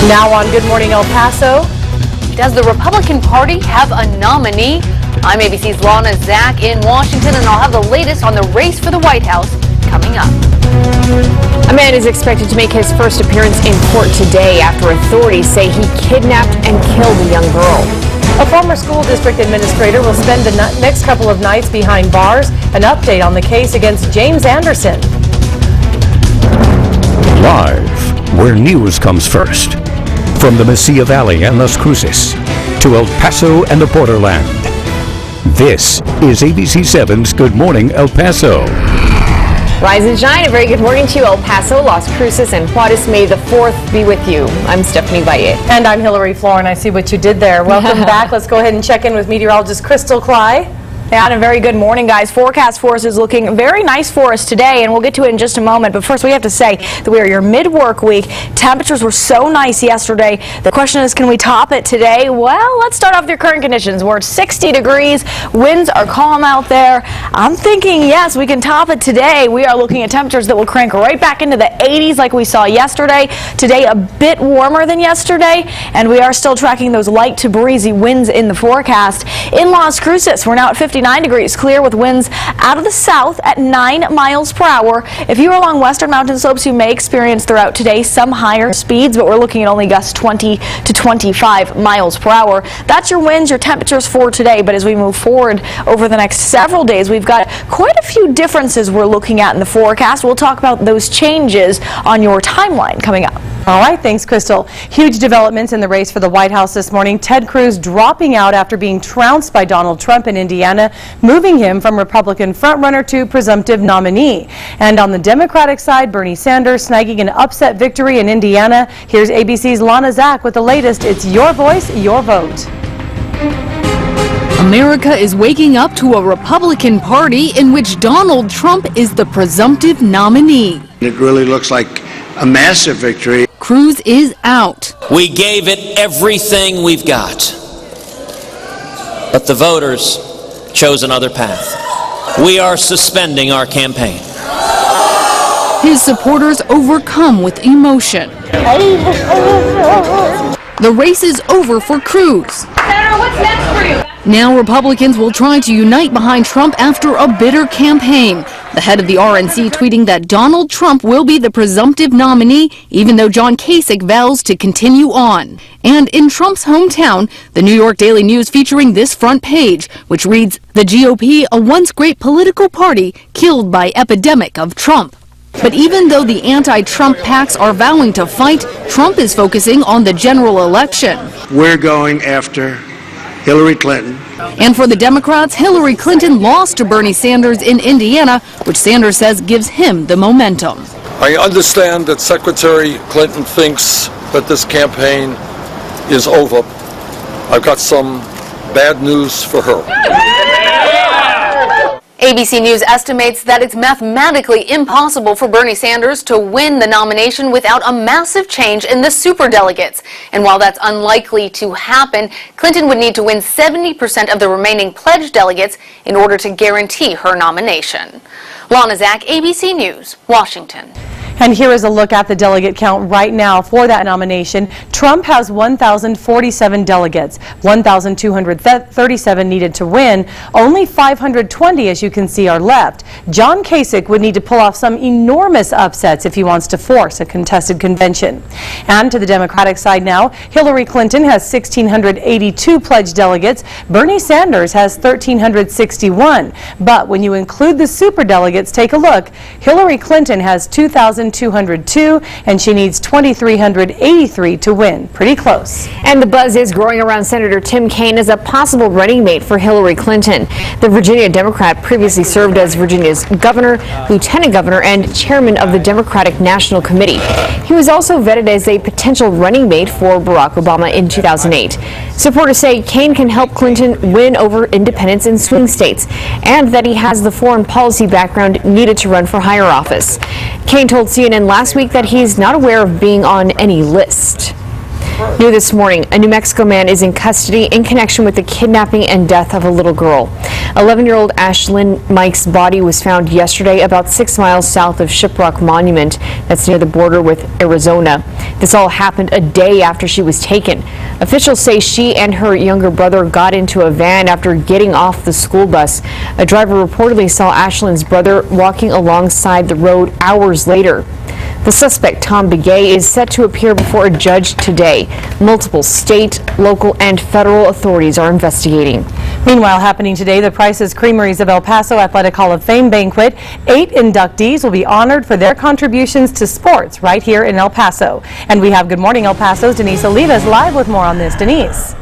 Now on Good Morning El Paso. Does the Republican Party have a nominee? I'm ABC's Lana Zach in Washington, and I'll have the latest on the race for the White House coming up. A man is expected to make his first appearance in court today after authorities say he kidnapped and killed a young girl. A former school district administrator will spend the next couple of nights behind bars. An update on the case against James Anderson. Live, where news comes first. From the Mesilla Valley and Las Cruces to El Paso and the borderland. This is ABC 7's Good Morning El Paso. Rise and shine. A very good morning to you, El Paso, Las Cruces, and Juarez. May the 4th be with you. I'm Stephanie Valle. And I'm Floren. I see what you did there. Welcome back. Let's go ahead and check in with meteorologist Crystal Cly. And a very good morning, guys. Forecast for us is looking very nice for us today, and we'll get to it in just a moment. But first, we have to say that we are your mid-work week. Temperatures were so nice yesterday. The question is, can we top it today? Well, let's start off with your current conditions. We're at 60 degrees. Winds are calm out there. I'm thinking, yes, we can top it today. We are looking at temperatures that will crank right back into the 80s like we saw yesterday. Today, a bit warmer than yesterday, and we are still tracking those light to breezy winds in the forecast. In Las Cruces, we're now at 59 degrees, clear with winds out of the south at 9 miles per hour. If you are along western mountain slopes, you may experience throughout today some higher speeds, but we're looking at only gusts 20 to 25 miles per hour. That's your winds, your temperatures for today. But as we move forward over the next several days, we've got quite a few differences we're looking at in the forecast. We'll talk about those changes on your timeline coming up. All right, thanks, Crystal. Huge developments in the race for the White House this morning. Ted Cruz dropping out after being trounced by Donald Trump in Indiana, moving him from Republican frontrunner to presumptive nominee. And on the Democratic side, Bernie Sanders snagging an upset victory in Indiana. Here's ABC's Lana Zach with the latest. It's your voice, your vote. America is waking up to a Republican Party in which Donald Trump is the presumptive nominee. It really looks like a massive victory. Cruz is out. We gave it everything we've got, but the voters chose another path. We are suspending our campaign. His supporters overcome with emotion. The race is over for Cruz. Senator, what's next for you? Now Republicans will try to unite behind Trump after a bitter campaign. The head of the RNC tweeting that Donald Trump will be the presumptive nominee, even though John Kasich vows to continue on. And in Trump's hometown, the New York Daily News featuring this front page, which reads, "The GOP, a once great political party, killed by epidemic of Trump." But even though the anti-Trump PACs are vowing to fight, Trump is focusing on the general election. We're going after Hillary Clinton. And for the Democrats, Hillary Clinton lost to Bernie Sanders in Indiana, which Sanders says gives him the momentum. I understand that Secretary Clinton thinks that this campaign is over. I've got some bad news for her. ABC News estimates that it's mathematically impossible for Bernie Sanders to win the nomination without a massive change in the superdelegates. And while that's unlikely to happen, Clinton would need to win 70% of the remaining pledged delegates in order to guarantee her nomination. Lana Zach, ABC News, Washington. And here is a look at the delegate count right now for that nomination. Trump has 1,047 delegates, 1,237 needed to win. Only 520, as you can see, are left. John Kasich would need to pull off some enormous upsets if he wants to force a contested convention. And to the Democratic side now, Hillary Clinton has 1,682 pledged delegates. Bernie Sanders has 1,361. But when you include the superdelegates, take a look. Hillary Clinton has 2,202, and she needs 2,383 to win. Pretty close. And the buzz is growing around Senator Tim Kaine as a possible running mate for Hillary Clinton. The Virginia Democrat previously served as Virginia's governor, lieutenant governor, and chairman of the Democratic National Committee. He was also vetted as a potential running mate for Barack Obama in 2008. Supporters say Kaine can help Clinton win over independents in swing states, and that he has the foreign policy background needed to run for higher office. Kaine told CNN last week that he's not aware of being on any list. New this morning, a New Mexico man is in custody in connection with the kidnapping and death of a little girl. 11-year-old Ashlyn Mike's body was found yesterday about 6 miles south of Shiprock Monument. That's near the border with Arizona. This all happened a day after she was taken. Officials say she and her younger brother got into a van after getting off the school bus. A driver reportedly saw Ashlyn's brother walking alongside the road hours later. The suspect, Tom Begay, is set to appear before a judge today. Multiple state, local, and federal authorities are investigating. Meanwhile, happening today, the Price's Creameries of El Paso Athletic Hall of Fame banquet. 8 inductees will be honored for their contributions to sports right here in El Paso. And we have Good Morning El Paso's Denise Olivas live with more on this. Denise.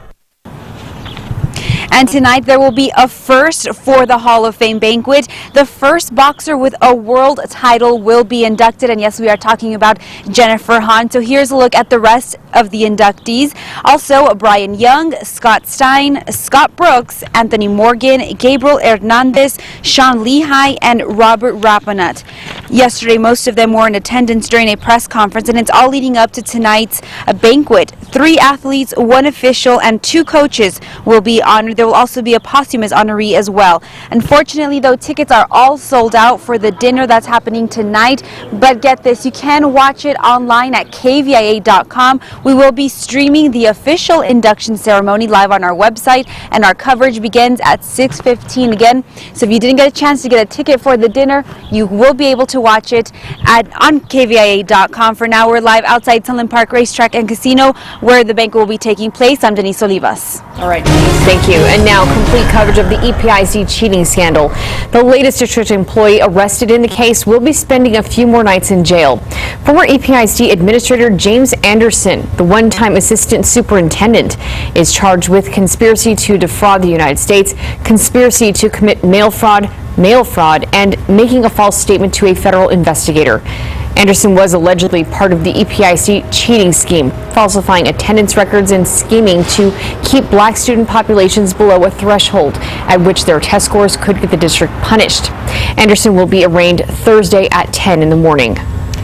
And tonight there will be a first for the Hall of Fame banquet. The first boxer with a world title will be inducted. And yes, we are talking about Jennifer Hahn. So here's a look at the rest of the inductees. Also, Brian Young, Scott Stein, Scott Brooks, Anthony Morgan, Gabriel Hernandez, Sean Lehigh, and Robert Rappanut. Yesterday, most of them were in attendance during a press conference, and it's all leading up to tonight's banquet. 3 athletes, 1 official, and 2 coaches will be honored. There will also be a posthumous honoree as well. Unfortunately, though, tickets are all sold out for the dinner that's happening tonight. But get this, you can watch it online at KVIA.com. We will be streaming the official induction ceremony live on our website, and our coverage begins at 6:15 again. So if you didn't get a chance to get a ticket for the dinner, you will be able to watch it on KVIA.com. For now, we're live outside Sunland Park Racetrack and Casino, where the banquet will be taking place. I'm Denise Olivas. All right, Denise, thank you. And now, complete coverage of the EPIC cheating scandal. The latest district employee arrested in the case will be spending a few more nights in jail. Former EPIC Administrator James Anderson, the one-time assistant superintendent, is charged with conspiracy to defraud the United States, conspiracy to commit mail fraud, and making a false statement to a federal investigator. Anderson was allegedly part of the EPIC cheating scheme, falsifying attendance records and scheming to keep black student populations below a threshold at which their test scores could get the district punished. Anderson will be arraigned Thursday at 10 in the morning.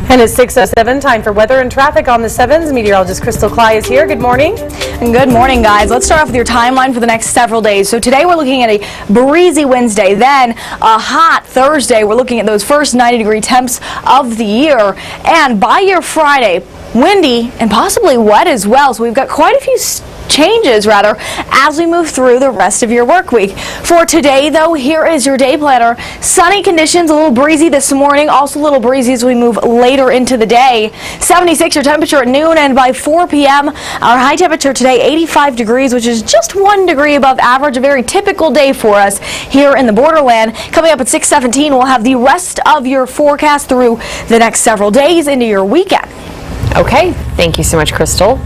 And it's 6:07, time for weather and traffic on the 7s. Meteorologist Crystal Cly is here. Good morning. And good morning, guys. Let's start off with your timeline for the next several days. So today we're looking at a breezy Wednesday, then a hot Thursday. We're looking at those first 90-degree temps of the year. And by your Friday, windy and possibly wet as well. So we've got quite a few changes as we move through the rest of your work week. For today, though, here is your day planner. Sunny conditions, a little breezy this morning, also a little breezy as we move later into the day. 76 your temperature at noon, and by 4 p.m. our high temperature today 85 degrees, which is just 1 degree above average. A very typical day for us here in the borderland. Coming up at 6:17, we'll have the rest of your forecast through the next several days into your weekend. Okay, thank you so much, Crystal.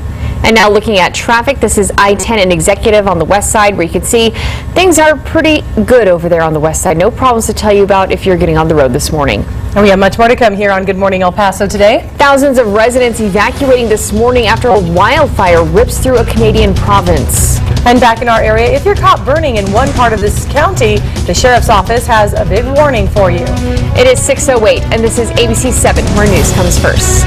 And now looking at traffic, this is I-10 and Executive on the west side, where you can see things are pretty good over there on the west side. No problems to tell you about if you're getting on the road this morning. And we have much more to come here on Good Morning El Paso today. Thousands of residents evacuating this morning after a wildfire rips through a Canadian province. And back in our area, if you're caught burning in one part of this county, the sheriff's office has a big warning for you. It is 6:08, and this is ABC 7, where news comes first.